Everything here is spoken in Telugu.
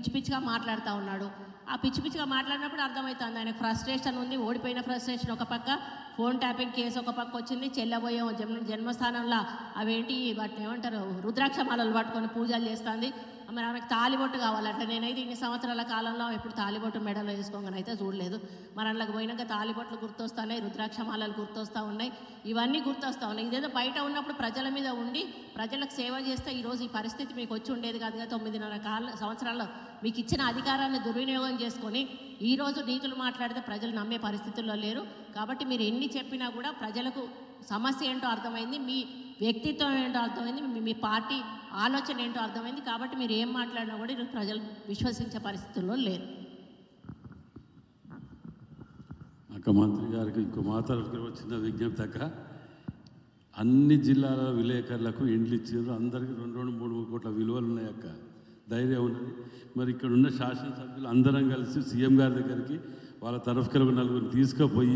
పిచ్చి పిచ్చిగా మాట్లాడుతూ ఉన్నాడు. ఆ పిచ్చి పిచ్చిగా మాట్లాడినప్పుడు అర్థమవుతుంది ఆయనకు ఫ్రస్ట్రేషన్ ఉంది. ఓడిపోయిన ఫ్రస్ట్రేషన్ ఒక పక్క, ఫోన్ ట్యాపింగ్ కేసు ఒక పక్క వచ్చింది. చెల్లబోయే జన్మస్థానంలో అవేంటి వాటిని ఏమంటారు, రుద్రాక్షమాలలు పట్టుకొని పూజలు చేస్తుంది. మరి ఆమెకు తాలిబొట్టు కావాలంట. నేనైతే ఇన్ని సంవత్సరాల కాలంలో ఎప్పుడు తాలిబొట్టు మెడలో వేసుకోగానే అయితే చూడలేదు. మరి అందులోకి పోయినాక తాలిబొట్లు గుర్తొస్తున్నాయి, రుద్రాక్షమాలలు గుర్తొస్తూ ఉన్నాయి, ఇవన్నీ గుర్తొస్తూ ఉన్నాయి. ఇదేదో బయట ఉన్నప్పుడు ప్రజల మీద ఉండి ప్రజలకు సేవ చేస్తే ఈరోజు ఈ పరిస్థితి మీకు వచ్చి ఉండేది కాదుగా. 9.5 సంవత్సరాల్లో మీకు ఇచ్చిన అధికారాన్ని దుర్వినియోగం చేసుకొని ఈరోజు నీతులు మాట్లాడితే ప్రజలు నమ్మే పరిస్థితుల్లో లేరు. కాబట్టి మీరు ఎన్ని చెప్పినా కూడా ప్రజలకు సమస్య ఏంటో అర్థమైంది, మీ వ్యక్తిత్వం ఏంటో అర్థమైంది, మీ పార్టీ ఆలోచన ఏంటో అర్థమైంది. కాబట్టి మీరు ఏం మాట్లాడినా కూడా ఈరోజు ప్రజలు విశ్వసించే పరిస్థితుల్లో లేరు. అక్క మంత్రి గారికి ఇంకో మాట్లాడుకు వచ్చిన విజ్ఞప్తి అక్క, అన్ని జిల్లాల విలేకరులకు ఇండ్లు ఇచ్చారు. అందరికీ 2-3 కోట్ల విలువలు ఉన్నాయి అక్క, ధైర్యం ఉన్నది. మరి ఇక్కడ ఉన్న శాసనసభ్యులు అందరం కలిసి సీఎం గారి దగ్గరికి వాళ్ళ తరఫుకి 4 తీసుకుపోయి